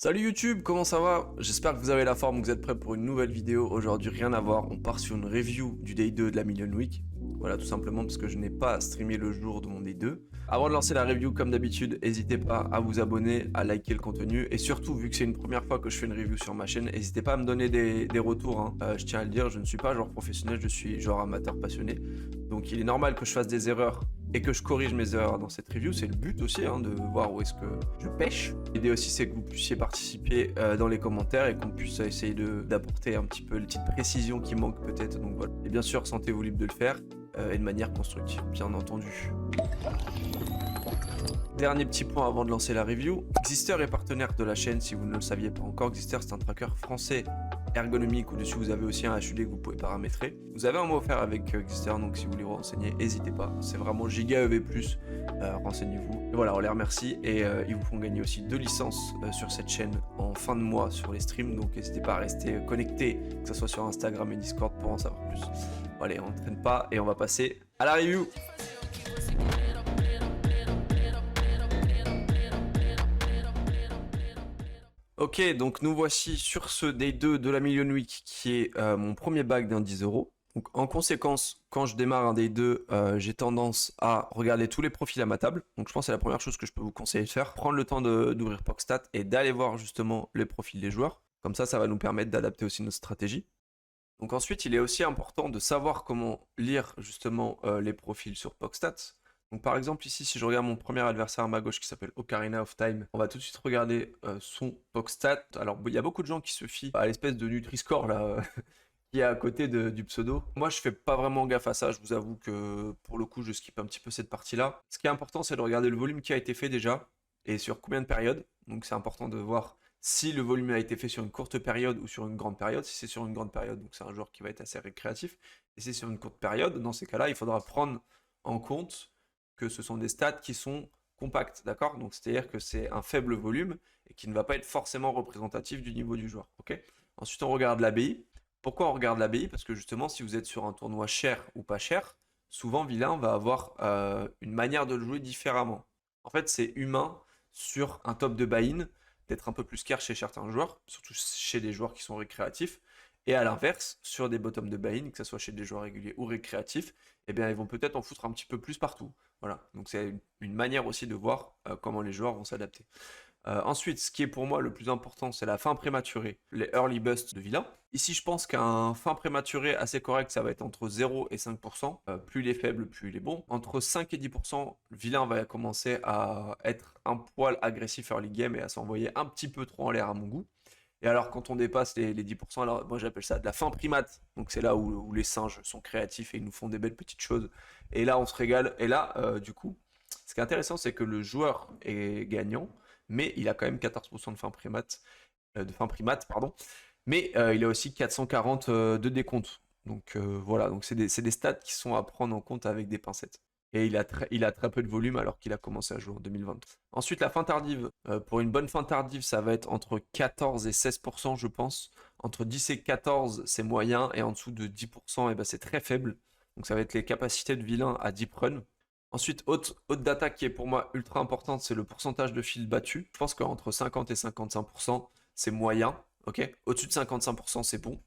Salut YouTube, comment ça va? J'espère que vous avez la forme, que vous êtes prêts pour une nouvelle vidéo. Aujourd'hui, rien à voir, on part sur une review du Day 2 de la Million Week. Voilà, tout simplement parce que je n'ai pas streamé le jour de mon Day 2. Avant de lancer la review, comme d'habitude, n'hésitez pas à vous abonner, à liker le contenu. Et surtout, vu que c'est une première fois que je fais une review sur ma chaîne, n'hésitez pas à me donner des retours, hein. Je tiens à le dire, je ne suis pas genre professionnel, je suis genre amateur passionné. Donc il est normal que je fasse des erreurs et que je corrige mes erreurs dans cette review. C'est le but aussi, hein, de voir où est-ce que je pêche. L'idée aussi, c'est que vous puissiez participer dans les commentaires et qu'on puisse essayer d'apporter un petit peu les petites précisions qui manquent peut-être. Donc voilà. Et bien sûr, sentez-vous libre de le faire et de manière constructive, bien entendu. Dernier petit point avant de lancer la review. Exister est partenaire de la chaîne, si vous ne le saviez pas encore. Exister, c'est un tracker français ergonomique. Au-dessus, vous avez aussi un HUD que vous pouvez paramétrer. Vous avez un mot offert avec Exister, donc si vous voulez vous renseigner, n'hésitez pas. C'est vraiment giga EV+, renseignez-vous. Et voilà, on les remercie et ils vous font gagner aussi 2 licences sur cette chaîne en fin de mois sur les streams. Donc n'hésitez pas à rester connecté, que ce soit sur Instagram et Discord pour en savoir plus. Bon, allez, on ne traîne pas et on va passer à la review. Ok, donc nous voici sur ce Day 2 de la Million Week qui est mon premier bac d'un 10 euros. Donc en conséquence, quand je démarre un Day 2, j'ai tendance à regarder tous les profils à ma table. Donc je pense que c'est la première chose que je peux vous conseiller de faire. Prendre le temps d'ouvrir PokeStat et d'aller voir justement les profils des joueurs. Comme ça va nous permettre d'adapter aussi notre stratégie. Donc ensuite, il est aussi important de savoir comment lire justement les profils sur PokeStats. Donc par exemple ici, si je regarde mon premier adversaire à ma gauche qui s'appelle Ocarina of Time, on va tout de suite regarder son PokeStat. Alors il y a beaucoup de gens qui se fient à l'espèce de Nutri-Score là, qui est à côté du pseudo. Moi je fais pas vraiment gaffe à ça, je vous avoue que pour le coup je skip un petit peu cette partie-là. Ce qui est important, c'est de regarder le volume qui a été fait déjà, et sur combien de périodes. Donc c'est important de voir si le volume a été fait sur une courte période ou sur une grande période. Si c'est sur une grande période, donc c'est un joueur qui va être assez récréatif. Et si c'est sur une courte période, dans ces cas-là, il faudra prendre en compte que ce sont des stats qui sont compacts, d'accord? Donc c'est-à-dire que c'est un faible volume et qui ne va pas être forcément représentatif du niveau du joueur, ok? Ensuite, on regarde l'ABI. Pourquoi on regarde l'ABI? Parce que justement, si vous êtes sur un tournoi cher ou pas cher, souvent Vilain va avoir une manière de le jouer différemment. En fait, c'est humain sur un top de buy-in d'être un peu plus scarce chez certains joueurs, surtout chez des joueurs qui sont récréatifs. Et à l'inverse, sur des bottoms de buy-in, que ce soit chez des joueurs réguliers ou récréatifs, eh bien, ils vont peut-être en foutre un petit peu plus partout. Voilà, donc c'est une manière aussi de voir comment les joueurs vont s'adapter. Ensuite, ce qui est pour moi le plus important, c'est la fin prématurée, les early busts de vilain. Ici, je pense qu'un fin prématuré assez correct, ça va être entre 0 et 5%. Plus il est faible, plus il est bon. Entre 5 et 10%, le vilain va commencer à être un poil agressif early game et à s'envoyer un petit peu trop en l'air à mon goût. Et alors, quand on dépasse les 10%, alors moi j'appelle ça de la fin primate. Donc c'est là où les singes sont créatifs et ils nous font des belles petites choses. Et là, on se régale. Et là, du coup, ce qui est intéressant, c'est que le joueur est gagnant, mais il a quand même 14% de fin primate, pardon. Mais il a aussi 440 de décompte. Donc voilà, donc c'est des stats qui sont à prendre en compte avec des pincettes. Et il a très peu de volume alors qu'il a commencé à jouer en 2023. Ensuite, la fin tardive. Pour une bonne fin tardive, ça va être entre 14 et 16%, je pense. Entre 10 et 14, c'est moyen. Et en dessous de 10%, eh ben, c'est très faible. Donc ça va être les capacités de vilain à deep run. Ensuite, haute data qui est pour moi ultra importante, c'est le pourcentage de field battu. Je pense qu'entre 50 et 55%, c'est moyen. Ok. Au-dessus de 55%, c'est bon.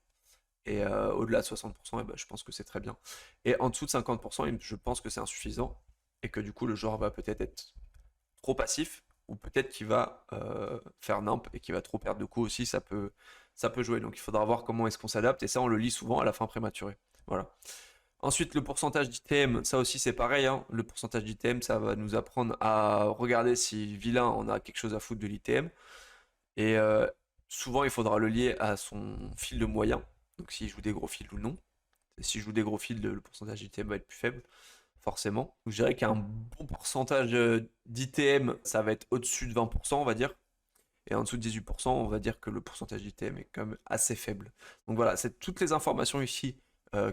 Et au-delà de 60%, eh ben, je pense que c'est très bien. Et en dessous de 50%, je pense que c'est insuffisant. Et que du coup, le joueur va peut-être être trop passif. Ou peut-être qu'il va faire nimp et qu'il va trop perdre de coups aussi. Ça peut jouer. Donc il faudra voir comment est-ce qu'on s'adapte. Et ça, on le lit souvent à la fin prématurée. Voilà. Ensuite, le pourcentage d'ITM, ça aussi c'est pareil, hein. Le pourcentage d'ITM, ça va nous apprendre à regarder si vilain on a quelque chose à foutre de l'ITM. Et souvent, il faudra le lier à son field moyen. Donc s'il joue des gros fields ou non. Et s'il joue des gros fields, le pourcentage d'ITM va être plus faible, forcément. Donc je dirais qu'un bon pourcentage d'ITM, ça va être au-dessus de 20%, on va dire. Et en dessous de 18%, on va dire que le pourcentage d'ITM est quand même assez faible. Donc voilà, c'est toutes les informations ici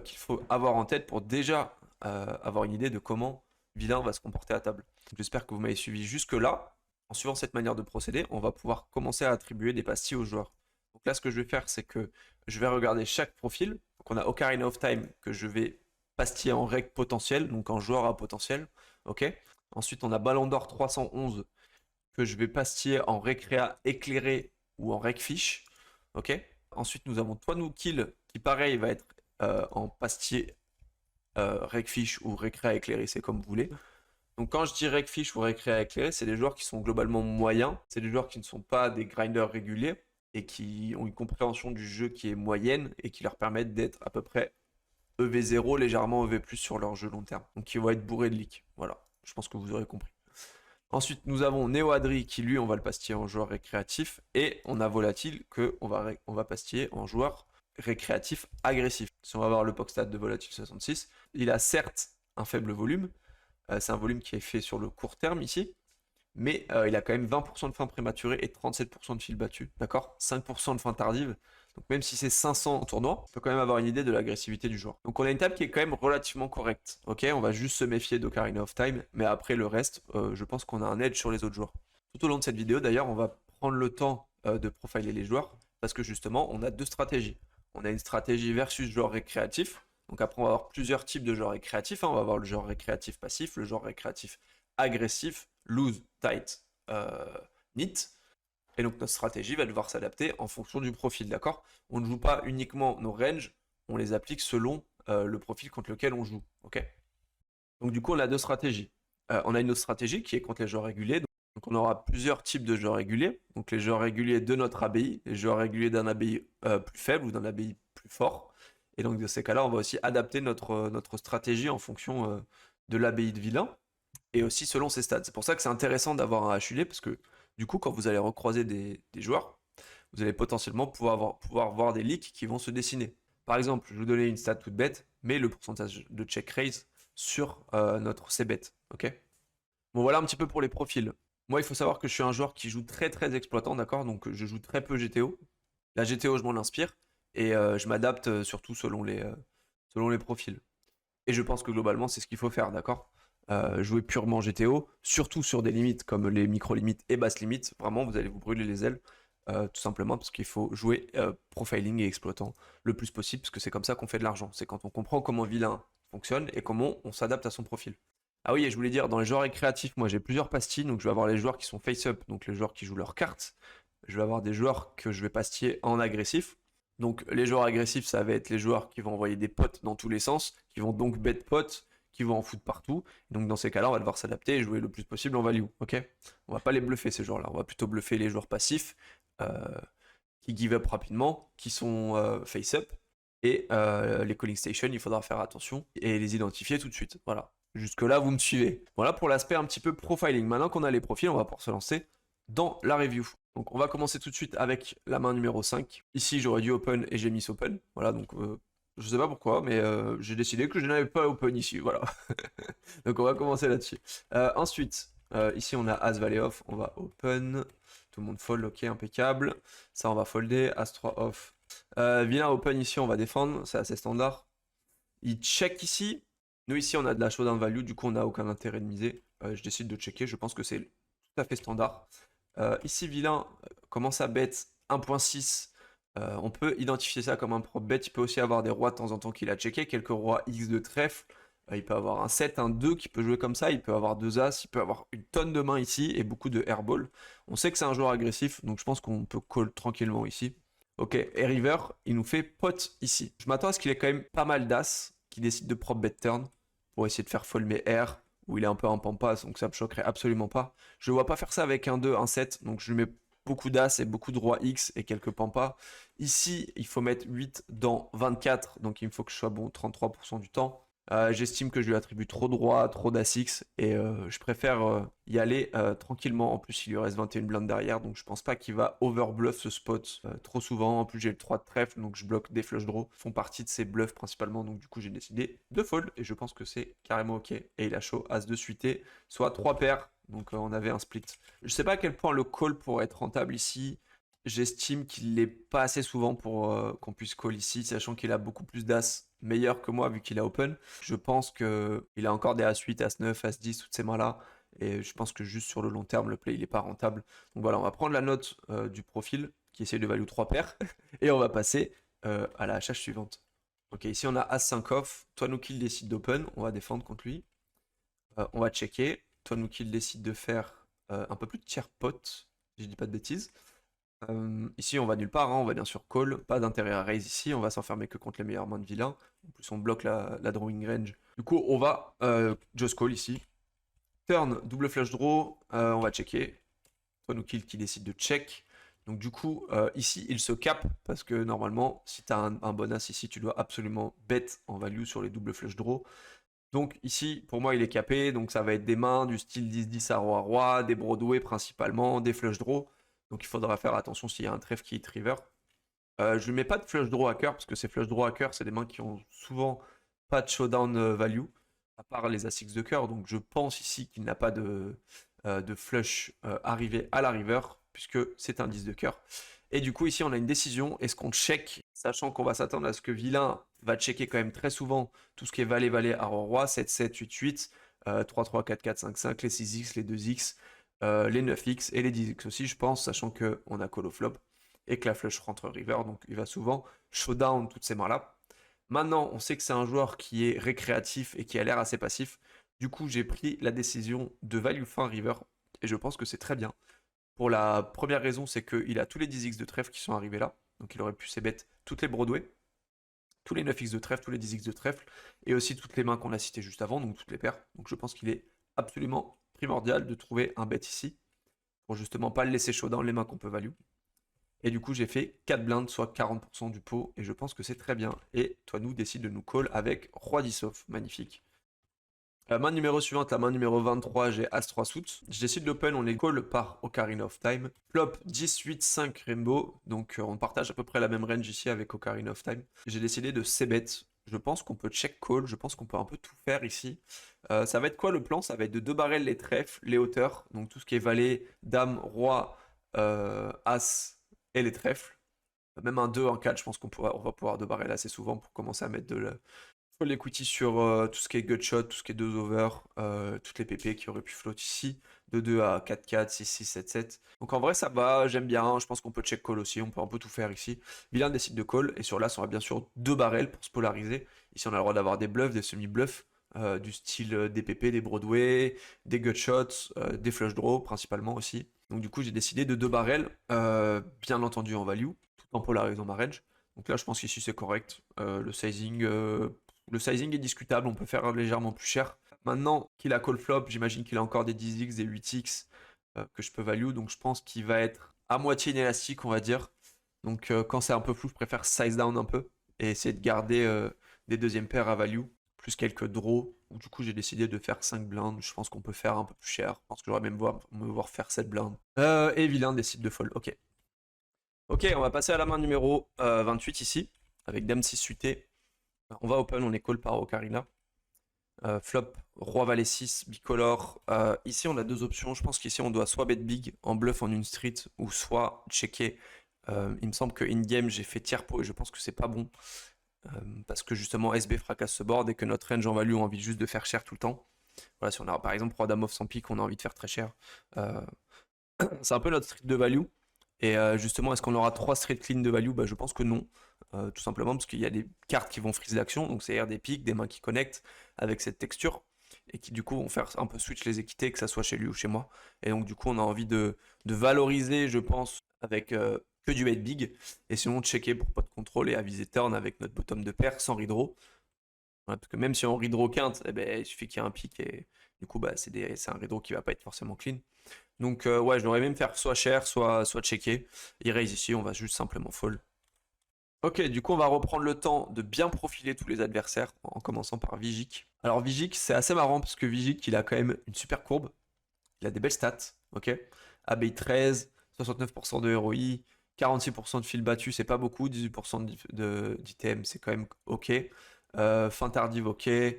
qu'il faut avoir en tête pour déjà avoir une idée de comment Vilain va se comporter à table. J'espère que vous m'avez suivi jusque-là. En suivant cette manière de procéder, on va pouvoir commencer à attribuer des pastilles aux joueurs. Donc là, ce que je vais faire, c'est que je vais regarder chaque profil. Donc on a Ocarina of Time que je vais pastiller en règle potentielle, donc en joueur à potentiel. Ok. Ensuite, on a Ballon d'Or 311 que je vais pastiller en récréa éclairé ou en rec fiche. Ok. Ensuite, nous avons Toi Nous Kill qui, pareil, va être en pastier rec fiche ou récré éclairé, c'est comme vous voulez. Donc, quand je dis rec fiche ou récré éclairé, c'est des joueurs qui sont globalement moyens. C'est des joueurs qui ne sont pas des grinders réguliers et qui ont une compréhension du jeu qui est moyenne et qui leur permettent d'être à peu près EV0, légèrement EV+, sur leur jeu long terme. Donc, ils vont être bourrés de leak. Voilà, je pense que vous aurez compris. Ensuite, nous avons Neo Adri qui, lui, on va le pastiller en joueur récréatif. Et on a Volatile que on va pastiller en joueur récréatif agressif. Si on va voir le POC de Volatile 66, il a certes un faible volume. C'est un volume qui est fait sur le court terme ici. Mais il a quand même 20% de fin prématurée et 37% de fil battu. D'accord? 5% de fin tardive. Donc même si c'est 500 en tournoi, on peut quand même avoir une idée de l'agressivité du joueur. Donc on a une table qui est quand même relativement correcte. Ok, on va juste se méfier d'Ocarina of Time, mais après le reste, je pense qu'on a un edge sur les autres joueurs. Tout au long de cette vidéo d'ailleurs, on va prendre le temps de profiler les joueurs, parce que justement, on a deux stratégies. On a une stratégie versus joueur récréatif. Donc après, on va avoir plusieurs types de joueurs récréatifs. On va avoir le joueur récréatif passif, le joueur récréatif agressif, loose, tight, neat. Et donc notre stratégie va devoir s'adapter en fonction du profil, d'accord? On ne joue pas uniquement nos ranges, on les applique selon le profil contre lequel on joue, ok? Donc du coup, on a deux stratégies. On a une autre stratégie qui est contre les joueurs réguliers. Donc on aura plusieurs types de joueurs réguliers. Donc les joueurs réguliers de notre ABI, les joueurs réguliers d'un ABI plus faible ou d'un ABI plus fort. Et donc de ces cas-là, on va aussi adapter notre stratégie en fonction de l'ABI de vilain et aussi selon ses stats. C'est pour ça que c'est intéressant d'avoir un HUD parce que du coup, quand vous allez recroiser des joueurs, vous allez potentiellement pouvoir voir des leaks qui vont se dessiner. Par exemple, je vais vous donner une stat toute bête, mais le pourcentage de check raise sur notre C-bet. Ok. Bon, voilà un petit peu pour les profils. Moi, il faut savoir que je suis un joueur qui joue très très exploitant, d'accord? Donc je joue très peu GTO. La GTO, je m'en inspire et je m'adapte surtout selon les profils. Et je pense que globalement, c'est ce qu'il faut faire, d'accord? Jouer purement GTO, surtout sur des limites comme les micro-limites et basses limites, vraiment, vous allez vous brûler les ailes, tout simplement parce qu'il faut jouer profiling et exploitant le plus possible, parce que c'est comme ça qu'on fait de l'argent. C'est quand on comprend comment vilain fonctionne et comment on s'adapte à son profil. Ah oui, et je voulais dire, dans les joueurs récréatifs, moi j'ai plusieurs pastilles, donc je vais avoir les joueurs qui sont face-up, donc les joueurs qui jouent leurs cartes. Je vais avoir des joueurs que je vais pastiller en agressif. Donc les joueurs agressifs, ça va être les joueurs qui vont envoyer des potes dans tous les sens, qui vont donc bet potes, qui vont en foutre partout. Donc dans ces cas-là, on va devoir s'adapter et jouer le plus possible en value. Ok? On va pas les bluffer ces joueurs-là. On va plutôt bluffer les joueurs passifs qui give up rapidement, qui sont face up. Et les calling stations, il faudra faire attention et les identifier tout de suite. Voilà. Jusque-là, vous me suivez. Voilà pour l'aspect un petit peu profiling. Maintenant qu'on a les profils, on va pouvoir se lancer dans la review. Donc on va commencer tout de suite avec la main numéro 5. Ici, j'aurais dû open et j'ai mis open. Voilà, donc je sais pas pourquoi, mais j'ai décidé que je n'avais pas open ici. Voilà. Donc on va commencer là-dessus. Ensuite, ici on a As Valet off, on va open. Tout le monde fold, ok, impeccable. Ça, on va folder. As 3 off. Vilain open ici, on va défendre, c'est assez standard. Il check ici. Nous ici, on a de la showdown value, du coup, on n'a aucun intérêt de miser. Je décide de checker, je pense que c'est tout à fait standard. Ici, vilain commence à bet 1.6. On peut identifier ça comme un prop bet. Il peut aussi avoir des rois de temps en temps qu'il a checké, quelques rois X de trèfle. Il peut avoir un 7, un 2 qui peut jouer comme ça. Il peut avoir deux as, il peut avoir une tonne de mains ici et beaucoup de airball. On sait que c'est un joueur agressif, donc je pense qu'on peut call tranquillement ici. Ok, et river, il nous fait pot ici. Je m'attends à ce qu'il ait quand même pas mal d'as qui décide de prop bet turn pour essayer de faire fold mes R où il est un peu en pampas, donc ça me choquerait absolument pas. Je ne vois pas faire ça avec un 2, un 7, donc je lui mets beaucoup d'as et beaucoup de roi X et quelques pampas. Ici, il faut mettre 8 dans 24, donc il me faut que je sois bon 33% du temps. J'estime que je lui attribue trop de rois, trop d'as-X, et je préfère y aller tranquillement. En plus, il lui reste 21 blindes derrière, donc je pense pas qu'il va overbluff ce spot trop souvent. En plus, j'ai le 3 de trèfle, donc je bloque des flush draws, font partie de ses bluffs principalement, donc du coup, j'ai décidé de fold, et je pense que c'est carrément ok. Et il a show as de suité, soit 3 paires, donc on avait un split. Je sais pas à quel point le call pourrait être rentable ici. J'estime qu'il n'est pas assez souvent pour qu'on puisse call ici, sachant qu'il a beaucoup plus d'as meilleur que moi vu qu'il a open. Je pense qu'il a encore des As8, As9, As10, toutes ces mains-là. Et je pense que juste sur le long terme, le play, il n'est pas rentable. Donc voilà, on va prendre la note du profil qui essaye de value 3 paires. Et on va passer à la HH suivante. Ok, ici on a As5 off. Toi, nous kill décide d'open. On va défendre contre lui. On va checker. Toi, nous kill décide de faire un peu plus de tiers pot. Si je dis pas de bêtises. Ici, on va nulle part, hein, on va bien sûr call, pas d'intérêt à raise ici, on va s'enfermer que contre les meilleures mains de vilain. En plus, on bloque la drawing range. Du coup, on va just call ici. Turn, double flush draw, on va checker. Toi, nous kill qui décide de check. Donc du coup, ici, il se cap, parce que normalement, si tu as un bon as ici, tu dois absolument bet en value sur les doubles flush draw. Donc ici, pour moi, il est capé, donc ça va être des mains du style 10-10 à roi-roi, des Broadway principalement, des flush draw. Donc il faudra faire attention s'il y a un trèfle qui est river. Je lui mets pas de flush draw à cœur, parce que ces flush draw à cœur, c'est des mains qui ont souvent pas de showdown value, à part les as-6 de cœur. Donc je pense ici qu'il n'a pas de flush arrivé à la river, puisque c'est un 10 de cœur. Et du coup, ici, on a une décision. Est-ce qu'on check, sachant qu'on va s'attendre à ce que vilain va checker quand même très souvent tout ce qui est valet-valet à roi-roi, 7-7, 8-8, 3-3, 4-4, 5-5, les 6x, les 2x, les 9x et les 10x aussi, je pense, sachant qu'on a call au flop et que la flush rentre river, donc il va souvent showdown toutes ces mains-là. Maintenant, on sait que c'est un joueur qui est récréatif et qui a l'air assez passif. Du coup, j'ai pris la décision de value fin river et je pense que c'est très bien. Pour la première raison, c'est qu'il a tous les 10x de trèfle qui sont arrivés là. Donc il aurait pu ses bêtes toutes les Broadway, tous les 9x de trèfle, tous les 10x de trèfle, et aussi toutes les mains qu'on a citées juste avant, donc toutes les paires. Donc je pense qu'il est absolument primordial de trouver un bet ici, pour justement pas le laisser chaud dans les mains qu'on peut value. Et du coup, j'ai fait 4 blindes, soit 40% du pot, et je pense que c'est très bien. Et toi, nous décide de nous call avec Roi 10 off, magnifique. La main numéro suivante, la main numéro 23, j'ai As-3 suit. Je décide d'open, on les call par Ocarina of Time. Flop 10, 8, 5 Rainbow, donc on partage à peu près la même range ici avec Ocarina of Time. J'ai décidé de c-bet. Je pense qu'on peut check call, je pense qu'on peut un peu tout faire ici. Ça va être quoi le plan? Ça va être de 2 barrels les trèfles, les hauteurs, donc tout ce qui est valet, dame, roi, as et les trèfles. Même un 2, un 4, je pense qu'on va pouvoir 2 barrels assez souvent pour commencer à mettre de la, l'equity sur tout ce qui est gutshot, tout ce qui est 2 over, toutes les PP qui auraient pu float ici, de 2 à 4-4, 6-6, 7-7. Donc en vrai ça va, j'aime bien, je pense qu'on peut check call aussi, on peut un peu tout faire ici. Vilain décide de call, et sur l'as on a bien sûr 2 barrels pour se polariser. Ici on a le droit d'avoir des bluffs, des semi-bluffs, du style des PP, des Broadway, des gutshots, des flush draws principalement aussi. Donc du coup j'ai décidé de 2 barrels, bien entendu en value, tout en polarisant ma range. Donc là je pense qu'ici c'est correct, le sizing est discutable, on peut faire légèrement plus cher. Maintenant qu'il a call flop, j'imagine qu'il a encore des 10x, des 8x que je peux value, donc je pense qu'il va être à moitié inélastique, on va dire. Donc quand c'est un peu flou, je préfère size down un peu et essayer de garder des deuxièmes paires à value, plus quelques draws. Donc, du coup, j'ai décidé de faire 5 blindes. Je pense qu'on peut faire un peu plus cher. Je pense que j'aurais même me voir faire 7 blindes. Et vilain décide de fold. Ok. Ok, on va passer à la main numéro 28 ici, avec Dame 6 suité. On va open, on est call par Ocarina. Flop, Roi Valet 6, bicolore. Ici, on a deux options. Je pense qu'ici, on doit soit bet big en bluff en une street ou soit checker. Il me semble que in-game, j'ai fait tiers pot et je pense que c'est pas bon. Parce que justement, SB fracasse ce board et que notre range en value a envie juste de faire cher tout le temps. Voilà, si on a par exemple Roi Dame off sans pique, on a envie de faire très cher. C'est un peu notre street de value. Et justement, est-ce qu'on aura 3 street clean de value? Bah, je pense que non. Tout simplement parce qu'il y a des cartes qui vont freeze l'action, donc c'est-à-dire des pics, des mains qui connectent avec cette texture, et qui du coup vont faire un peu switch les équités, que ça soit chez lui ou chez moi. Et donc du coup, on a envie de valoriser, je pense, avec que du bet big, et sinon de checker pour pas de contrôle et aviser turn avec notre bottom de paire sans redraw. Parce que même si on redraw quinte, eh ben, il suffit qu'il y ait un pic, et du coup, bah, c'est un redraw qui va pas être forcément clean. Donc ouais, je devrais même faire soit cher, soit checker. Il raise ici, on va juste simplement fold. Ok, du coup on va reprendre le temps de bien profiler tous les adversaires en commençant par Vigic. Alors Vigic, c'est assez marrant parce que Vigic, il a quand même une super courbe. Il a des belles stats, ok. ABI 13, 69% de ROI, 46% de fil battu, c'est pas beaucoup, 18% d'ITM, c'est quand même ok. Fin tardive, ok. Et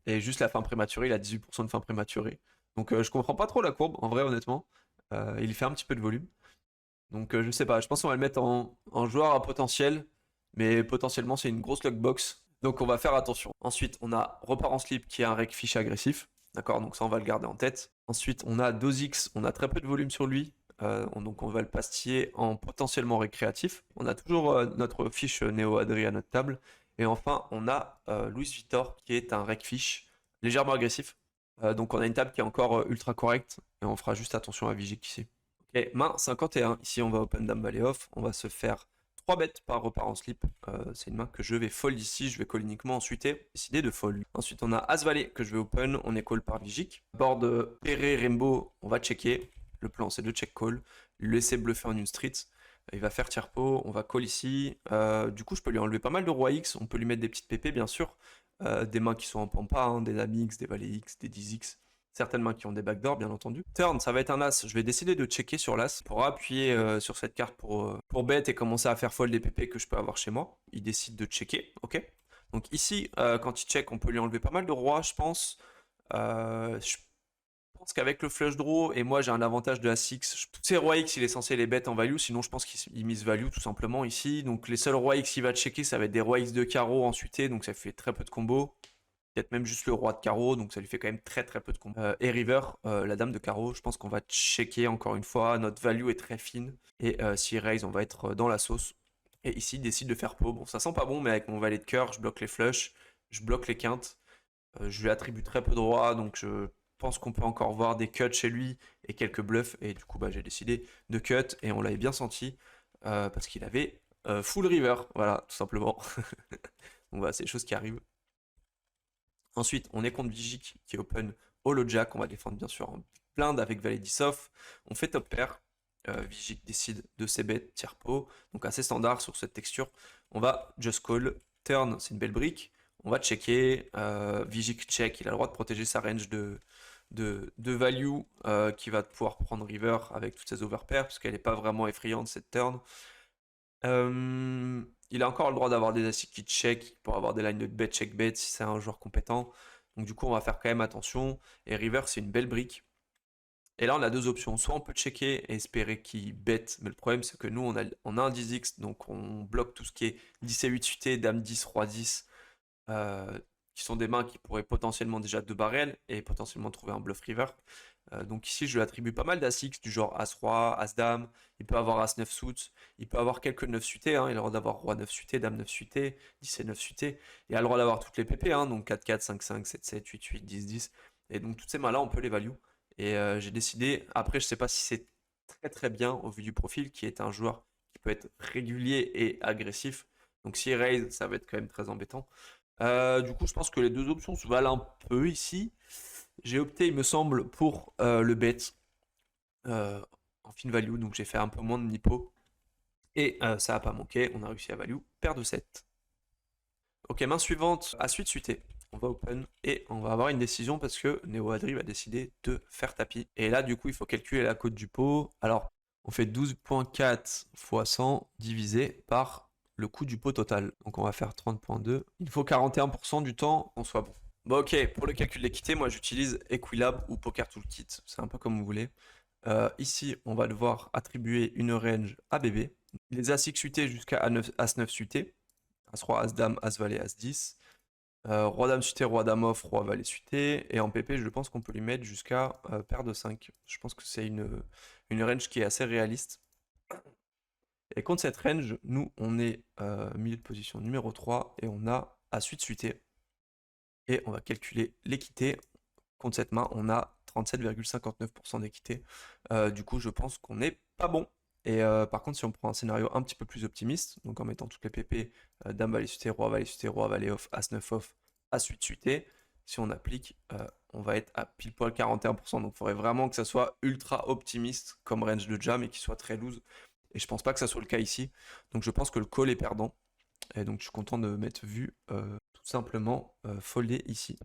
juste la fin prématurée, il a 18% de fin prématurée. Donc je comprends pas trop la courbe, en vrai, honnêtement. Il fait un petit peu de volume. Donc je sais pas, je pense qu'on va le mettre en joueur à potentiel, mais potentiellement c'est une grosse lockbox, donc on va faire attention. Ensuite, on a repart en slip qui est un rec fiche agressif, d'accord, donc ça on va le garder en tête. Ensuite, on a Dozix, on a très peu de volume sur lui, donc on va le pastiller en potentiellement récréatif. On a toujours notre fiche Néo Adri à notre table. Et enfin, on a Louis Vitor qui est un rec fiche légèrement agressif. Donc on a une table qui est encore ultra correcte, et on fera juste attention à Vigic ici. Ok, main 51. Ici, on va open dame valet off. On va se faire 3 bêtes par repart en slip. C'est une main que je vais fold ici. Je vais call uniquement ensuite. Décider de fold. Ensuite, on a as valet que je vais open. On est call par Vigic. Board Perret Rainbow, on va checker. Le plan, c'est de check call. Le laisser bluffer en une street. Il va faire tiers pot. On va call ici. Du coup, je peux lui enlever pas mal de roi X. On peut lui mettre des petites PP, bien sûr. Des mains qui sont en pampa, hein, des dames X, des valets X, des 10X. Certaines mains qui ont des backdoors, bien entendu. Turn, ça va être un as. Je vais décider de checker sur l'as pour appuyer sur cette carte pour bet et commencer à faire fold des PP que je peux avoir chez moi. Il décide de checker, ok. Donc ici, quand il check, on peut lui enlever pas mal de rois, je pense. Je pense qu'avec le flush draw, et moi j'ai un avantage de As-X, tous ces rois X, il est censé les bet en value, sinon je pense qu'il mise value tout simplement ici. Donc les seuls rois X qu'il va checker, ça va être des rois X de carreau ensuite, donc ça fait très peu de combos. Peut-être même juste le roi de carreau, donc ça lui fait quand même très peu de combos. Et river, la dame de carreau, je pense qu'on va checker encore une fois, notre value est très fine. Et s'il raise, on va être dans la sauce. Et ici, il décide de faire pot. Bon, ça sent pas bon, mais avec mon valet de cœur, je bloque les flushs, je bloque les quintes. Je lui attribue très peu de rois, donc je pense qu'on peut encore voir des cuts chez lui et quelques bluffs. Et du coup, bah, j'ai décidé de cut, et on l'avait bien senti, parce qu'il avait full river, voilà, tout simplement. Donc voilà, c'est des choses qui arrivent. Ensuite, on est contre Vigic qui est open holo jack. On va défendre bien sûr en blinde avec valet 10 off. On fait top pair. Vigic décide de ses bêtes, tiers pot. Donc assez standard sur cette texture. On va just call. Turn, c'est une belle brique. On va checker. Vigic check. Il a le droit de protéger sa range de value qui va pouvoir prendre river avec toutes ses overpairs parce qu'elle n'est pas vraiment effrayante cette turn. Il a encore le droit d'avoir des acids qui check pour avoir des lines de bet check bet si c'est un joueur compétent. Donc du coup on va faire quand même attention. Et river c'est une belle brique. Et là on a deux options. Soit on peut checker et espérer qu'il bet. Mais le problème c'est que nous on a un 10x. Donc on bloque tout ce qui est 10 et 8 suité, dame 10, roi 10. Qui sont des mains qui pourraient potentiellement déjà 2 barrels et potentiellement trouver un bluff river. Donc ici, je lui attribue pas mal d'As-X du genre As-Roi, As-Dame. Il peut avoir As-9 suits. Il peut avoir quelques 9 suités. Hein. Il a le droit d'avoir Roi 9 suité, Dame 9 suité, 10 et 9 suité. Il a le droit d'avoir toutes les PP. Hein. Donc 4-4, 5-5, 7-7, 8-8, 10-10. Et donc toutes ces mains-là, on peut les value. Et j'ai décidé, après, je sais pas si c'est très bien au vu du profil, qui est un joueur qui peut être régulier et agressif. Donc s'il raise, ça va être quand même très embêtant. Du coup, je pense que les deux options se valent un peu ici. J'ai opté, il me semble, pour le bet en fin value. Donc j'ai fait un peu moins de nippo. Et ça n'a pas manqué. On a réussi à value. Paire de 7. Ok, main suivante. À suite suité. On va open et on va avoir une décision parce que Neo Adri va décider de faire tapis. Et là, du coup, il faut calculer la cote du pot. Alors, on fait 12,4 fois 100 divisé par le coût du pot total. Donc, on va faire 30,2. Il faut 41% du temps qu'on soit bon. Bon, ok, pour le calcul de l'équité, moi j'utilise Equilab ou Poker Toolkit. C'est un peu comme vous voulez. Ici, on va devoir attribuer une range à bébé. Les As-X suités jusqu'à As-9 suité. As-Roi, As-Dame, As-Valet, As-10. Roi-Dame suité, Roi-Dame off, Roi-Valet suité. Et en PP, je pense qu'on peut lui mettre jusqu'à paire de 5. Je pense que c'est une range qui est assez réaliste. Et contre cette range, nous, on est milieu de position numéro 3 et on a As-8 suité. Et on va calculer l'équité. Contre cette main, on a 37,59% d'équité. Du coup, je pense qu'on n'est pas bon. Et par contre, si on prend un scénario un petit peu plus optimiste, donc en mettant toutes les PP, Dame Valet suité, Roi Valet off, As-9 off, As-8 suité, si on applique, on va être à pile poil 41%. Donc il faudrait vraiment que ça soit ultra optimiste comme range de jam et qu'il soit très loose. Et je pense pas que ça soit le cas ici. Donc je pense que le call est perdant. Et donc je suis content de m'être vu tout simplement folder ici.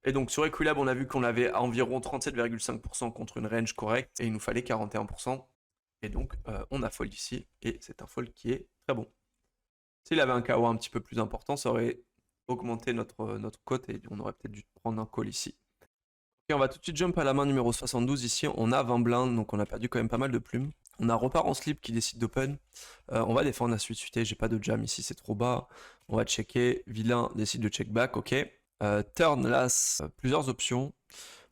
Et donc sur Equilab, on a vu qu'on avait à environ 37,5% contre une range correcte et il nous fallait 41%. Et donc on a fold ici et c'est un fold qui est très bon. S'il avait un KO un petit peu plus important, ça aurait augmenté notre cote et on aurait peut-être dû prendre un call ici. Ok, on va tout de suite jump à la main numéro 72. Ici, on a 20 blindes, donc on a perdu quand même pas mal de plumes. On a repart en slip qui décide d'open. On va défendre la suite suité, j'ai pas de jam ici, c'est trop bas. On va checker. Vilain décide de check back, ok. Turn, las, plusieurs options.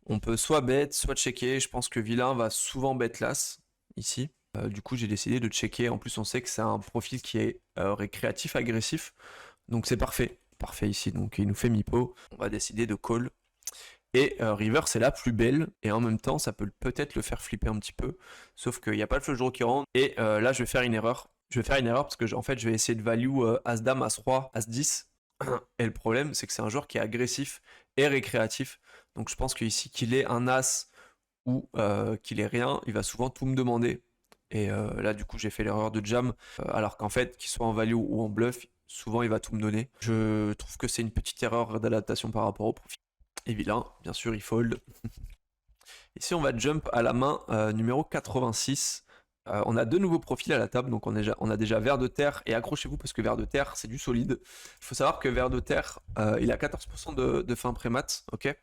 On peut soit bet, soit checker. Je pense que vilain va souvent bet las, ici. Du coup, j'ai décidé de checker. En plus, on sait que c'est un profil qui est récréatif, agressif. Donc c'est parfait. Parfait ici. Donc il nous fait mi-pot. On va décider de call. Et river c'est la plus belle, et en même temps ça peut peut-être le faire flipper un petit peu, sauf qu'il n'y a pas de flush draw qui rentre, et là je vais faire une erreur. Je vais faire une erreur parce que en fait je vais essayer de value As-Dame, As-Roi, As-10, et le problème c'est que c'est un joueur qui est agressif et récréatif, donc je pense qu'ici qu'il ait un As ou qu'il ait rien, il va souvent tout me demander. Et là, du coup, j'ai fait l'erreur de jam, alors qu'en fait, qu'il soit en value ou en bluff, souvent il va tout me donner. Je trouve que c'est une petite erreur d'adaptation par rapport au profil. Et vilain, bien sûr, il fold. Ici, on va jump à la main numéro 86. On a deux nouveaux profils à la table, donc on a déjà Ver de Terre, et accrochez-vous parce que Ver de Terre, c'est du solide. Il faut savoir que Ver de Terre, il a 14% de fin pré-mat, ok.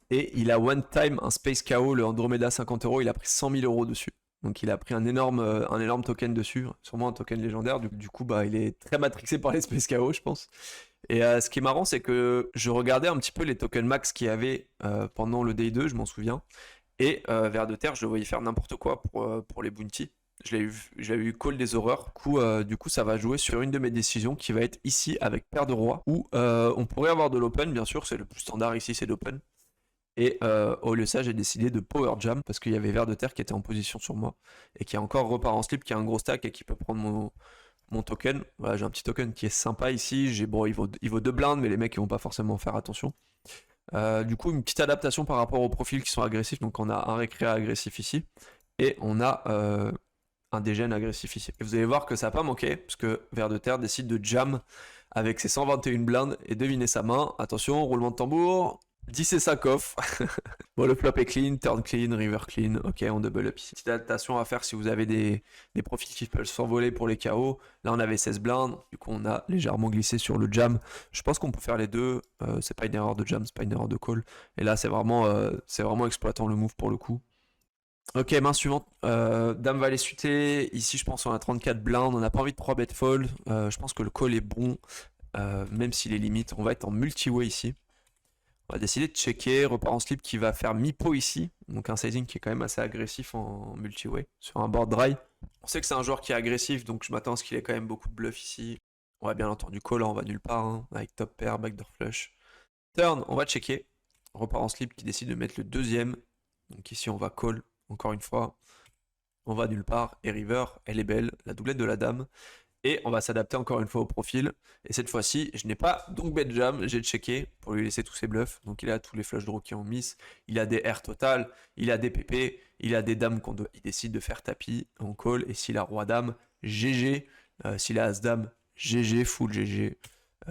Et il a one time un Space KO, le Andromeda 50€, il a pris 100 000 euros dessus. Donc il a pris un énorme token dessus, sûrement un token légendaire. Du coup, bah, il est très matrixé par les Space KO, je pense. Et ce qui est marrant, c'est que je regardais un petit peu les tokens max qu'il y avait pendant le Day 2, je m'en souviens. Et Ver de Terre, je le voyais faire n'importe quoi pour les bounty. Je l'avais eu call des horreurs. Du coup, ça va jouer sur une de mes décisions qui va être ici avec Paire de Roi. Où on pourrait avoir de l'open, bien sûr, c'est le plus standard ici, c'est l'open. Et au lieu de ça, j'ai décidé de power jam parce qu'il y avait Ver de Terre qui était en position sur moi et qui a encore repart en slip, qui a un gros stack et qui peut prendre mon token. Voilà, j'ai un petit token qui est sympa ici. Bon, il vaut 2 blindes, mais les mecs ils vont pas forcément faire attention. Du coup, une petite adaptation par rapport aux profils qui sont agressifs. Donc, on a un récré agressif ici et on a un dégène agressif ici. Et vous allez voir que ça n'a pas manqué parce que Ver de Terre décide de jam avec ses 121 blindes et devinez sa main. Attention, roulement de tambour. 10 et 5 off. Bon, le flop est clean, turn clean, river clean. Ok, on double up ici. Petite adaptation à faire si vous avez des profils qui peuvent s'envoler pour les KO. Là, on avait 16 blindes. Du coup, on a légèrement glissé sur le jam. Je pense qu'on peut faire les deux. C'est pas une erreur de jam, c'est pas une erreur de call. Et là, c'est vraiment exploitant le move pour le coup. Ok, main suivante. Dame valet suité. Ici, je pense qu'on a 34 blindes. On n'a pas envie de 3 bet fold. Je pense que le call est bon. Même s'il est limite. On va être en multi-way ici. On va décider de checker, repart en slip qui va faire mi-pot ici, donc un sizing qui est quand même assez agressif en multi-way, sur un board dry. On sait que c'est un joueur qui est agressif, donc je m'attends à ce qu'il ait quand même beaucoup de bluff ici. On va bien entendu call, on va nulle part, hein, avec top pair, backdoor flush. Turn, on va checker, repart en slip qui décide de mettre le deuxième, donc ici on va call, encore une fois. On va nulle part, et river, elle est belle, la doublette de la dame. Et on va s'adapter encore une fois au profil. Et cette fois-ci, je n'ai pas donc bet jam, j'ai checké pour lui laisser tous ses bluffs. Donc il a tous les flush draws qui ont miss, il a des R total, il a des PP, il a des dames il décide de faire tapis en call. Et s'il a roi dame, GG. S'il a as dame, GG, full GG.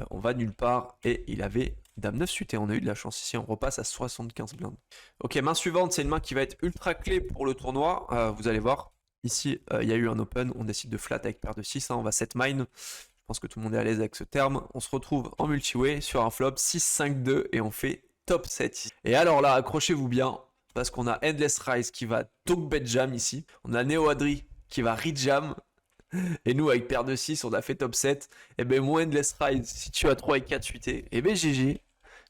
On va nulle part. Et il avait dame 9 suité, on a eu de la chance ici, on repasse à 75 blindes. Ok, main suivante, c'est une main qui va être ultra clé pour le tournoi, vous allez voir. Ici, il y a eu un open, on décide de flat avec paire de 6, hein, on va set mine. Je pense que tout le monde est à l'aise avec ce terme. On se retrouve en multi-way sur un flop 6-5-2 et on fait top 7 ici. Et alors là, accrochez-vous bien, parce qu'on a Endless Rise qui va donc bet jam ici. On a Neo Adri qui va read jam. Et nous, avec paire de 6, on a fait top 7. Et ben moi, Endless Rise, si tu as 3 et 4 suités, et ben GG.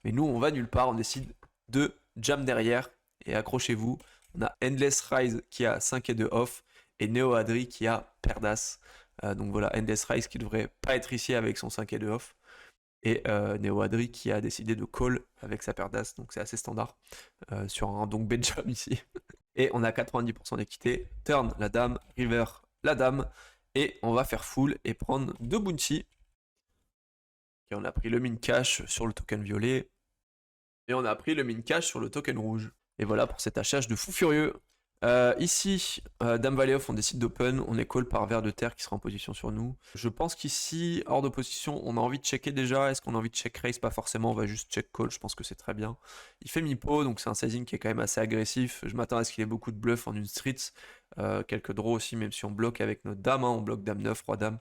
Mais nous, on va nulle part, on décide de jam derrière. Et accrochez-vous, on a Endless Rise qui a 5 et 2 off. Et Neo Adri qui a paire d'as. Donc voilà, Endless Rise qui devrait pas être ici avec son 5 et 2 off. Et Neo Adri qui a décidé de call avec sa paire d'as. Donc c'est assez standard sur un donc bet jam ici. Et on a 90% d'équité. Turn la dame, river la dame. Et on va faire full et prendre 2 bounty. Et on a pris le min cash sur le token violet. Et on a pris le min cash sur le token rouge. Et voilà pour cet HH de fou furieux. Ici, Dame Valet off, on décide d'open, on est call par Ver de Terre qui sera en position sur nous. Je pense qu'ici, hors de position, on a envie de checker déjà. Est-ce qu'on a envie de check raise? Pas forcément, on va juste check call, je pense que c'est très bien. Il fait mi-pot, donc c'est un sizing qui est quand même assez agressif. Je m'attends à ce qu'il ait beaucoup de bluff en une street. Quelques draws aussi, même si on bloque avec notre dame, hein. On bloque dame 9, roi dame.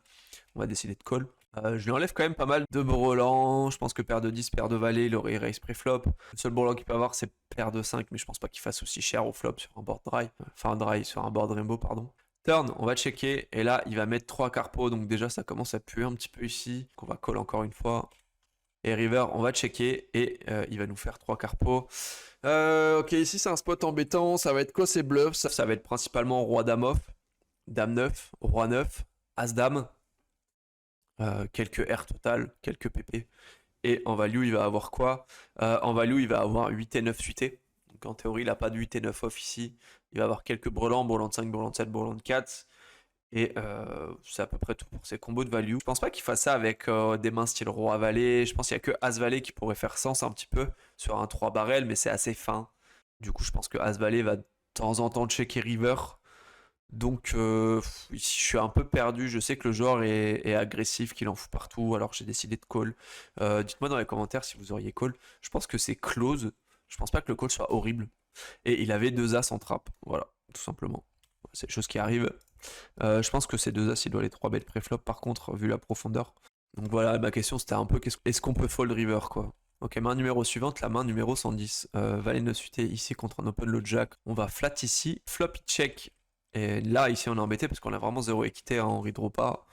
On va décider de call. Je lui enlève quand même pas mal de brelans. Je pense que paire de 10, paire de valet, il aurait raise pré-flop. Le seul brelan qu'il peut avoir, c'est paire de 5, mais je pense pas qu'il fasse aussi cher au flop sur un board dry. Enfin, dry sur un board rainbow, pardon. Turn, on va checker. Et là, il va mettre 3 carpos. Donc déjà, ça commence à puer un petit peu ici. Donc on va call encore une fois. Et river, on va checker. Et il va nous faire 3 carpos. Ok, ici, c'est un spot embêtant. Ça va être quoi ces bluffs? Ça va être principalement roi dame off, dame 9, roi 9, as dame. Quelques R total, quelques PP. Et en value, il va avoir quoi? En value, il va avoir 8 et 9 suités. Donc en théorie, il n'a pas de 8 et 9 off ici. Il va avoir quelques brelans, brelan de 5, brelan de 7, brelan de 4. Et c'est à peu près tout pour ses combos de value. Je pense pas qu'il fasse ça avec des mains style roi valet. Je pense qu'il y a que as valet qui pourrait faire sens un petit peu sur un 3 barrel, mais c'est assez fin. Du coup, je pense que as valet va de temps en temps checker river. Donc ici, je suis un peu perdu. Je sais que le joueur est agressif, qu'il en fout partout. Alors j'ai décidé de call. Dites-moi dans les commentaires si vous auriez call. Je pense que c'est close. Je pense pas que le call soit horrible. Et il avait 2 as en trap. Voilà, tout simplement. C'est des choses qui arrivent. Je pense que c'est 2 as, il doit les 3 bêtes préflop par contre, vu la profondeur. Donc voilà, ma question c'était un peu est-ce qu'on peut fold river quoi. Ok, main numéro suivante, la main numéro 110. Valet 9 suité ici contre un open low jack. On va flat ici, flop check. Et là, ici on est embêté parce qu'on a vraiment zéro équité, hein, on redraw pas.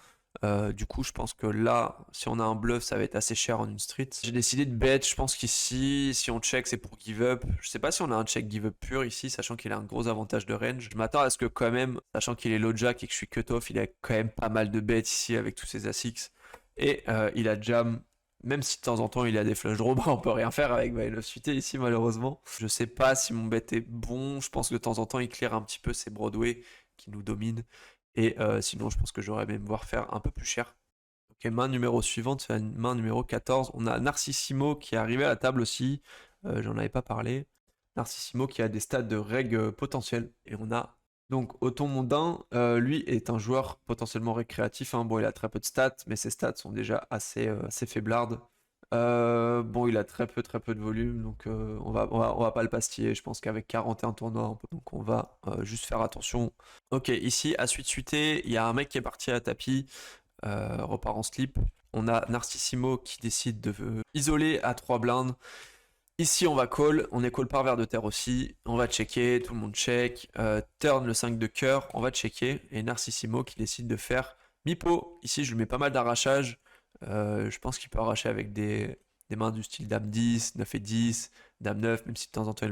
Du coup, je pense que là, si on a un bluff, ça va être assez cher en une street. J'ai décidé de bet. Je pense qu'ici, si on check, c'est pour give up. Je sais pas si on a un check give up pur ici, sachant qu'il a un gros avantage de range. Je m'attends à ce que quand même, sachant qu'il est low jack et que je suis cut off, il a quand même pas mal de bêtes ici avec tous ses as-x. Et il a jam. Même si de temps en temps il a des flush draws, bah, on peut rien faire avec Valet 9 suité ici malheureusement. Je sais pas si mon bet est bon. Je pense que de temps en temps il clear un petit peu ses Broadway qui nous dominent. Et sinon, je pense que j'aurais même voir faire un peu plus cher. Ok, main numéro suivante, c'est la main numéro 14. On a Narcissimo qui est arrivé à la table aussi. J'en avais pas parlé. Narcissimo qui a des stats de reg potentiels. Et on a donc Othon Mondain. Lui est un joueur potentiellement récréatif, hein. Bon, il a très peu de stats, mais ses stats sont déjà assez faiblardes. Bon, il a très peu de volume, donc on va pas le pastiller. Je pense qu'avec 41 tournois, donc on va juste faire attention. Ok, ici, à suite suité, il y a un mec qui est parti à tapis, repart en slip. On a Narcissimo qui décide de isoler à 3 blindes. Ici, on va call, on est call par vers de terre aussi. On va checker, tout le monde check. Turn le 5 de cœur, on va checker. Et Narcissimo qui décide de faire mi-pot. Ici, je lui mets pas mal d'arrachage. Je pense qu'il peut arracher avec des mains du style Dame 10, 9 et 10, Dame 9, même si de temps en temps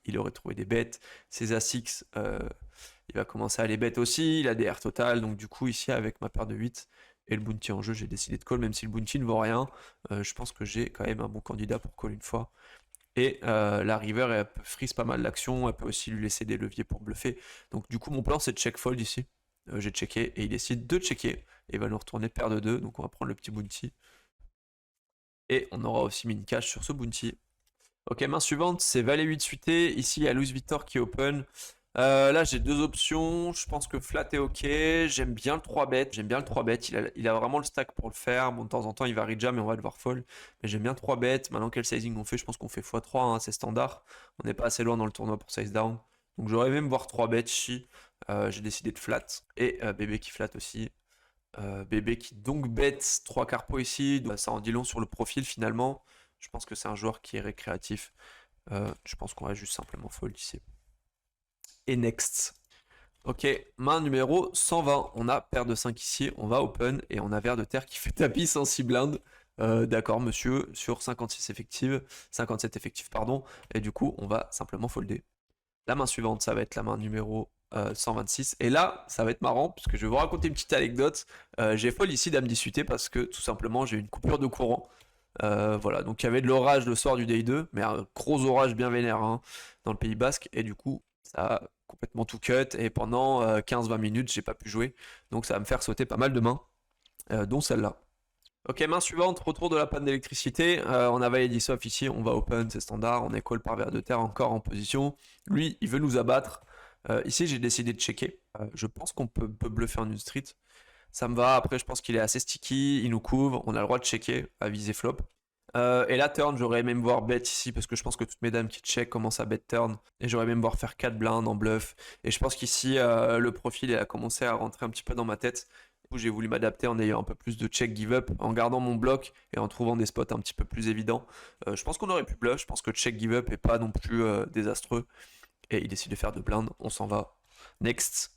il aurait trouvé des bêtes. Ses As-X, il va commencer à les bêtes aussi. Il a des R total, donc du coup, ici, avec ma paire de 8 et le bounty en jeu, j'ai décidé de call, même si le bounty ne vaut rien. Je pense que j'ai quand même un bon candidat pour call une fois. Et la river, elle peut freeze pas mal l'action, elle peut aussi lui laisser des leviers pour bluffer. Donc du coup, mon plan, c'est de check fold ici. J'ai checké et il décide de checker. Et il va nous retourner paire de 2, donc on va prendre le petit bounty. Et on aura aussi mis une cache sur ce bounty. Ok, main suivante, c'est Valet 8 suité. Ici, il y a Louis Victor qui open. Là, j'ai 2 options. Je pense que flat est ok. J'aime bien le 3 bet. J'aime bien le 3 bet. Il a vraiment le stack pour le faire. Bon, de temps en temps, il va rejam et on va devoir fold. Mais j'aime bien 3 bet. Maintenant, quel sizing on fait? Je pense qu'on fait x3, hein, c'est standard. On n'est pas assez loin dans le tournoi pour size down. Donc, j'aurais même voir 3 bets ici. J'ai décidé de flat. Et bébé qui flat aussi. Bébé qui donc bet 3 carpos ici. Donc, ça en dit long sur le profil finalement. Je pense que c'est un joueur qui est récréatif. Je pense qu'on va juste simplement fold ici. Et next. Ok, main numéro 120. On a paire de 5 ici, on va open et on a verre de terre qui fait tapis sans 6 blindes. D'accord, monsieur, sur 56 effectives, 57 effectifs, pardon. Et du coup, on va simplement folder. La main suivante, ça va être la main numéro 126. Et là, ça va être marrant, puisque je vais vous raconter une petite anecdote. J'ai fold ici dame 10 UT parce que tout simplement, j'ai eu une coupure de courant. Voilà, donc il y avait de l'orage le soir du day 2, mais un gros orage bien vénère, hein, dans le Pays Basque, et du coup, ça a complètement tout cut, et pendant 15-20 minutes, j'ai pas pu jouer, donc ça va me faire sauter pas mal de mains, dont celle-là. Ok, main suivante, retour de la panne d'électricité. On a Valet 10 off ici, on va open, c'est standard, on est call par vers de terre encore en position. Lui, il veut nous abattre. Ici, j'ai décidé de checker. Je pense qu'on peut bluffer en une street. Ça me va, après je pense qu'il est assez sticky, il nous couvre, on a le droit de checker à viser flop. Et la turn, j'aurais même voir bet ici parce que je pense que toutes mes dames qui check commencent à bet turn. Et j'aurais même voir faire 4 blindes en bluff. Et je pense qu'ici, le profil il a commencé à rentrer un petit peu dans ma tête. Du coup, j'ai voulu m'adapter en ayant un peu plus de check give up, en gardant mon bloc et en trouvant des spots un petit peu plus évidents. Je pense qu'on aurait pu bluff, je pense que check give up est pas non plus désastreux. Et il décide de faire 2 blindes, on s'en va. Next.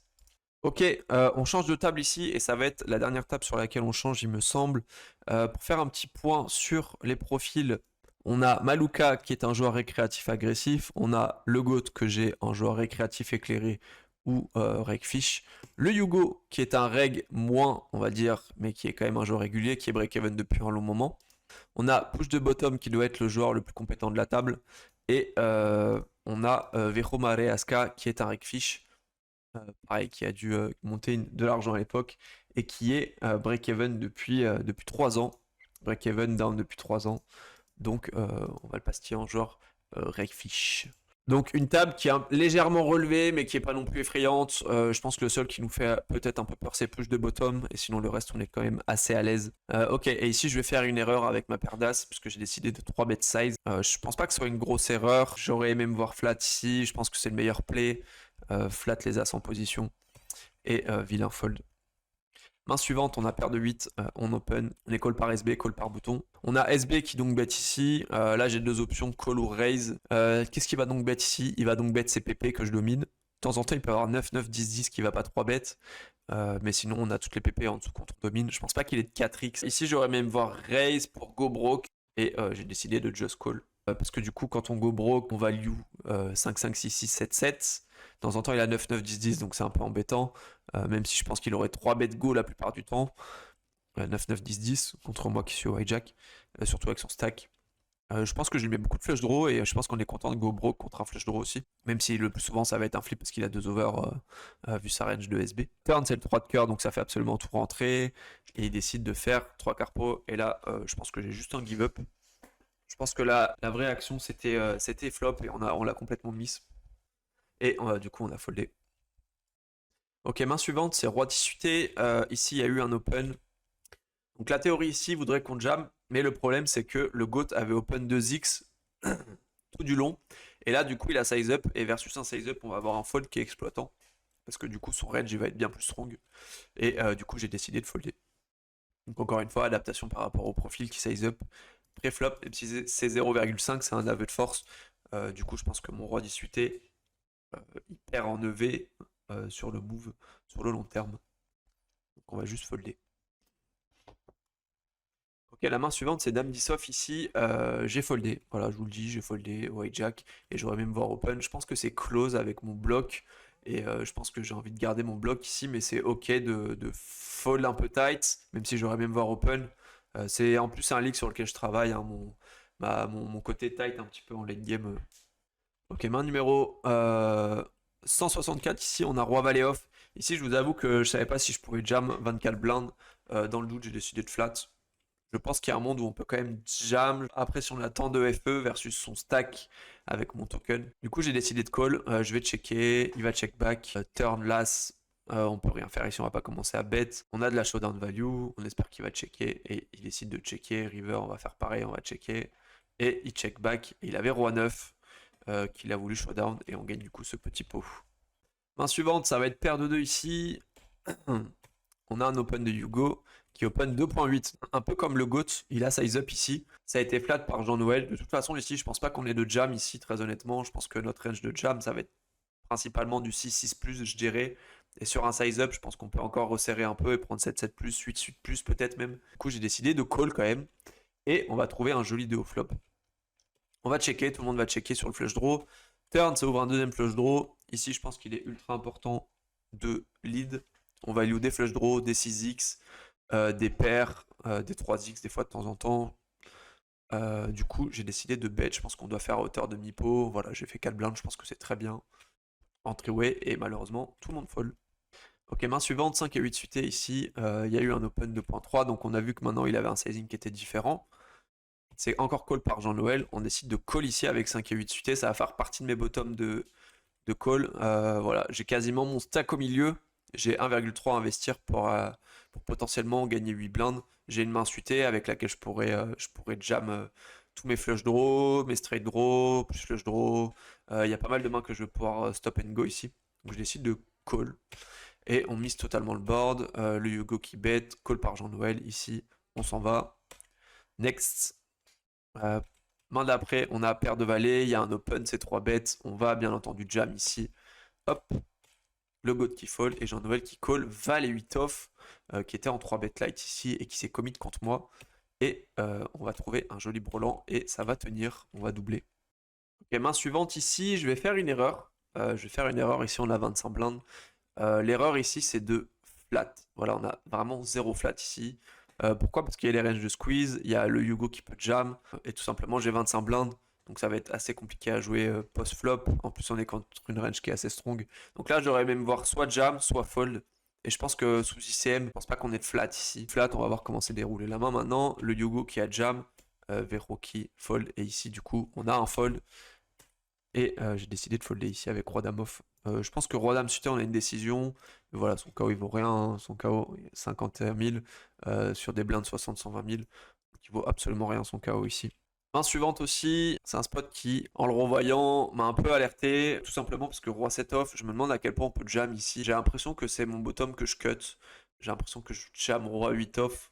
Ok, on change de table ici et ça va être la dernière table sur laquelle on change, il me semble. Pour faire un petit point sur les profils, on a Maluka qui est un joueur récréatif agressif, on a le Goat que j'ai, un joueur récréatif éclairé ou Regfish, le Yugo qui est un reg moins, on va dire, mais qui est quand même un joueur régulier, qui est break-even depuis un long moment. On a push de bottom qui doit être le joueur le plus compétent de la table. Et on a Vejo Mare Aska qui est un Rekfish. Pareil, qui a dû monter de l'argent à l'époque. Et qui est break-even depuis 3 ans. Break-even down depuis 3 ans. Donc on va le pastiller en joueur Rekfish. Donc une table qui est légèrement relevée, mais qui est pas non plus effrayante. Je pense que le seul qui nous fait peut-être un peu peur, c'est push de bottom. Et sinon le reste, on est quand même assez à l'aise. Ok, et ici je vais faire une erreur avec ma paire d'as, puisque j'ai décidé de 3 bet size. Je pense pas que ce soit une grosse erreur. J'aurais aimé me voir flat ici. Je pense que c'est le meilleur play. Flat les as en position. Et vilain fold. Main suivante, on a paire de 8, on open, on est call par SB, call par bouton. On a SB qui donc bet ici. Là, j'ai deux options, call ou raise. Qu'est-ce qu'il va donc bet ici? Il va donc bet ses PP que je domine. De temps en temps, il peut avoir 9, 9, 10, 10 qui va pas 3 bet. Mais sinon, on a toutes les PP en dessous contre domine. Je pense pas qu'il ait de 4x. Ici, j'aurais même voir raise pour go broke. Et j'ai décidé de just call. Parce que du coup, quand on go broke, on value 5, 5, 6, 6, 7, 7. De temps en temps, il a 9, 9, 10, 10, donc c'est un peu embêtant. Même si je pense qu'il aurait 3 bêtes go la plupart du temps. 9, 9, 10, 10 contre moi qui suis au hijack. Surtout avec son stack. Je pense que je lui mets beaucoup de flush draw et je pense qu'on est content de go broke contre un flush draw aussi. Même si le plus souvent ça va être un flip parce qu'il a 2 over vu sa range de SB. Turn c'est le 3 de cœur donc ça fait absolument tout rentrer. Et il décide de faire 3 carpos. Et là je pense que j'ai juste un give up. Je pense que la vraie action c'était flop et on l'a complètement miss. Et du coup on a foldé. Ok, main suivante, c'est roi 10 suité. Ici, il y a eu un open. Donc la théorie ici voudrait qu'on jam, mais le problème c'est que le GOAT avait open 2x tout du long. Et là, du coup, il a size up. Et versus un size up, on va avoir un fold qui est exploitant. Parce que du coup, son range il va être bien plus strong. Et du coup, j'ai décidé de folder. Donc encore une fois, adaptation par rapport au profil qui size up. Pré-flop, même si c'est 0,5, c'est un aveu de force. Du coup, je pense que mon roi 10 suité, il perd en EV sur le move, sur le long terme. Donc on va juste folder. Ok, la main suivante, c'est Dame 10 off ici. J'ai foldé. Voilà, je vous le dis, j'ai foldé au hijack. Et j'aurais même voir open. Je pense que c'est close avec mon bloc. Et je pense que j'ai envie de garder mon bloc ici. Mais c'est ok de fold un peu tight. Même si j'aurais même voir open. En plus, c'est un league sur lequel je travaille. Hein, mon côté tight un petit peu en late game. Ok, main numéro 164. Ici, on a roi valet off. Ici, je vous avoue que je savais pas si je pouvais jam 24 blindes. Dans le doute, j'ai décidé de flat. Je pense qu'il y a un monde où on peut quand même jam. Après, si on a tant de FE versus son stack avec mon token. Du coup, j'ai décidé de call. Je vais checker. Il va check back. Turn las. On peut rien faire ici. On va pas commencer à bet. On a de la showdown value. On espère qu'il va checker. Et il décide de checker. River, on va faire pareil. On va checker. Et il check back. Et il avait roi 9 qu'il a voulu showdown. Et on gagne du coup ce petit pot. Main suivante, ça va être paire de 2 ici. On a un open de Hugo qui open 2.8. Un peu comme le GOAT, il a size up ici. Ça a été flat par Jean-Noël. De toute façon, ici, je pense pas qu'on ait de jam ici, très honnêtement. Je pense que notre range de jam, ça va être principalement du 6-6+, je dirais. Et sur un size up, je pense qu'on peut encore resserrer un peu et prendre 7-7+, 8-8+, peut-être même. Du coup, j'ai décidé de call quand même. Et on va trouver un joli 2 au flop. On va checker, tout le monde va checker sur le flush draw. Turn, ça ouvre un deuxième flush draw. Ici, je pense qu'il est ultra important de lead. On va lui des flush draw, des 6x, des paires, des 3x des fois de temps en temps. Du coup, j'ai décidé de bet. Je pense qu'on doit faire à hauteur de mi-pot. Voilà, j'ai fait 4 blindes, je pense que c'est très bien. Entryway, et malheureusement, tout le monde fold. Ok, main suivante, 5 et 8 suités ici. Il y a eu un open 2.3, donc on a vu que maintenant il avait un sizing qui était différent. C'est encore call par Jean-Noël. On décide de call ici avec 5 et 8 suités. Ça va faire partie de mes bottoms de call. Voilà, j'ai quasiment mon stack au milieu. J'ai 1,3 à investir pour potentiellement gagner 8 blindes. J'ai une main suitée avec laquelle je pourrais jam tous mes flush draw, mes straight draw, plus flush draw. Il y a pas mal de mains que je vais pouvoir stop and go ici. Donc je décide de call. Et on mise totalement le board. Le Hugo qui bet, call par Jean-Noël ici. On s'en va. Next. Main d'après, on a paire de valet, il y a un open, c'est 3 bêtes. On va bien entendu jam ici. Hop. Le GOAT qui fold et Jean-Noël qui call valet 8 off, qui était en 3 bet light ici et qui s'est commit contre moi. Et on va trouver un joli brelan et ça va tenir. On va doubler. Ok, main suivante ici, je vais faire une erreur. Ici, on a 25 blindes. L'erreur ici, c'est de flat. Voilà, on a vraiment 0 flat ici. Pourquoi? Parce qu'il y a les ranges de squeeze, il y a le Yugo qui peut jam, et tout simplement j'ai 25 blindes, donc ça va être assez compliqué à jouer post-flop. En plus on est contre une range qui est assez strong. Donc là j'aurais même voir soit jam, soit fold. Et je pense que sous ICM, je pense pas qu'on ait de flat ici. Flat, on va voir comment c'est déroulé la main maintenant. Le Yugo qui a jam, Vero qui fold, et ici du coup on a un fold. Et j'ai décidé de folder ici avec Roi Dame off. Je pense que Roi Dame suité, on a une décision. Mais voilà, son KO il vaut rien, hein. Son KO 51 000 sur des blindes 60-120 000. Donc il vaut absolument rien son KO ici. Main suivante aussi, c'est un spot qui, en le revoyant, m'a un peu alerté. Tout simplement parce que Roi 7 off, je me demande à quel point on peut jam ici. J'ai l'impression que c'est mon bottom que je cut. J'ai l'impression que je jam Roi 8 off.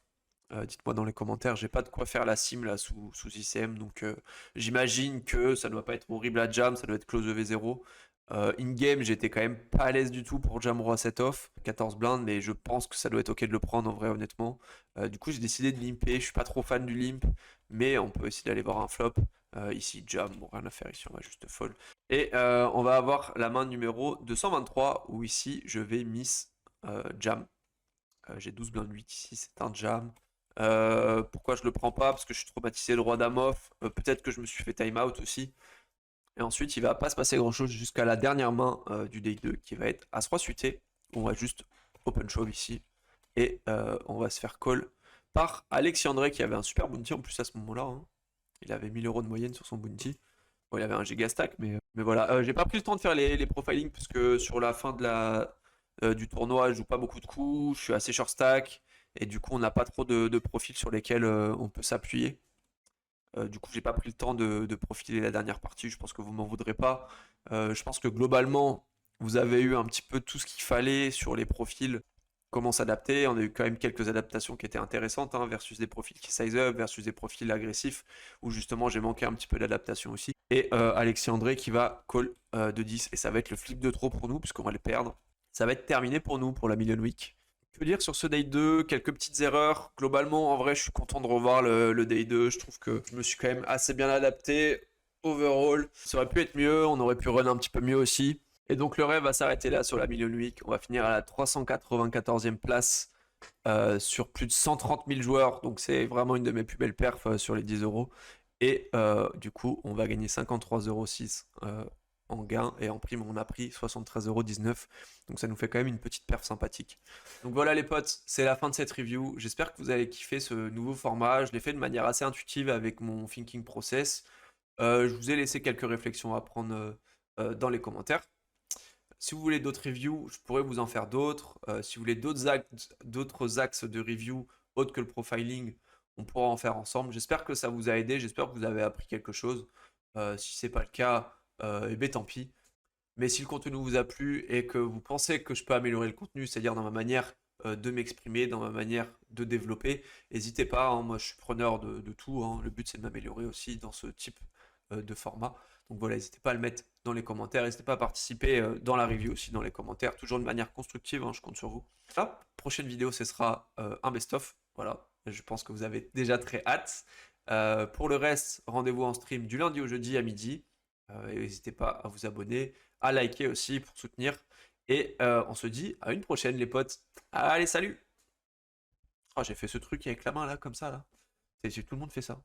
Dites-moi dans les commentaires, j'ai pas de quoi faire la sim là sous ICM, donc j'imagine que ça doit pas être horrible à jam, ça doit être close EV0. In-game, j'étais quand même pas à l'aise du tout pour jam roi 7 off, 14 blindes, mais je pense que ça doit être ok de le prendre en vrai, honnêtement. Du coup, j'ai décidé de limper, je suis pas trop fan du limp, mais on peut essayer d'aller voir un flop. Ici, jam, bon, rien à faire ici, on va juste fold. Et on va avoir la main numéro 223, où ici, je vais miss jam. J'ai 12 blindes 8 ici, c'est un jam. Pourquoi je le prends pas? Parce que je suis traumatisé le roi dame off. Peut-être que je me suis fait time out aussi. Et ensuite, il va pas se passer grand chose jusqu'à la dernière main du day 2 qui va être As-Roi suité. On va juste open shove ici. Et on va se faire call par Alexandre qui avait un super bounty en plus à ce moment-là, hein. Il avait 1000 euros de moyenne sur son bounty. Bon, il avait un giga stack, mais voilà. J'ai pas pris le temps de faire les profiling parce que sur la fin du tournoi, je joue pas beaucoup de coups. Je suis assez short stack. Et du coup, on n'a pas trop de profils sur lesquels on peut s'appuyer. Du coup, j'ai pas pris le temps de profiler la dernière partie. Je pense que vous m'en voudrez pas. Je pense que globalement, vous avez eu un petit peu tout ce qu'il fallait sur les profils, comment s'adapter. On a eu quand même quelques adaptations qui étaient intéressantes, hein, versus des profils qui size up, versus des profils agressifs, où justement j'ai manqué un petit peu d'adaptation aussi. Et Alexis André qui va call de 10, et ça va être le flip de trop pour nous, puisqu'on va le perdre. Ça va être terminé pour nous, pour la Million Week. Que dire sur ce day 2? Quelques petites erreurs. Globalement, en vrai, je suis content de revoir le day 2. Je trouve que je me suis quand même assez bien adapté. Overall, ça aurait pu être mieux. On aurait pu run un petit peu mieux aussi. Et donc, le rêve va s'arrêter là sur la Million Week. On va finir à la 394e place sur plus de 130 000 joueurs. Donc, c'est vraiment une de mes plus belles perfs sur les 10 euros. Et du coup, on va gagner 53,06 € en gain, et en prime on a pris 73,19 €, donc ça nous fait quand même une petite perf sympathique. Donc voilà les potes, c'est la fin de cette review. J'espère que vous allez kiffer ce nouveau format. Je l'ai fait de manière assez intuitive avec mon thinking process. Je vous ai laissé quelques réflexions à prendre dans les commentaires. Si vous voulez d'autres reviews, je pourrais vous en faire d'autres. Si vous voulez d'autres axes de review autres que le profiling, on pourra en faire ensemble. J'espère que ça vous a aidé, j'espère que vous avez appris quelque chose. Si c'est pas le cas, eh ben tant pis. Mais si le contenu vous a plu et que vous pensez que je peux améliorer le contenu, c'est-à-dire dans ma manière de m'exprimer, dans ma manière de développer, n'hésitez pas, hein, moi je suis preneur de tout, hein. Le but c'est de m'améliorer aussi dans ce type de format. Donc voilà, n'hésitez pas à le mettre dans les commentaires, n'hésitez pas à participer dans la review aussi dans les commentaires, toujours de manière constructive, hein, je compte sur vous. La prochaine vidéo, ce sera un best-of, voilà, je pense que vous avez déjà très hâte. Pour le reste, rendez-vous en stream du lundi au jeudi à midi. Et n'hésitez pas à vous abonner, à liker aussi pour soutenir. Et on se dit à une prochaine les potes. Allez, salut! Oh, j'ai fait ce truc avec la main là, comme ça là. Tout le monde fait ça.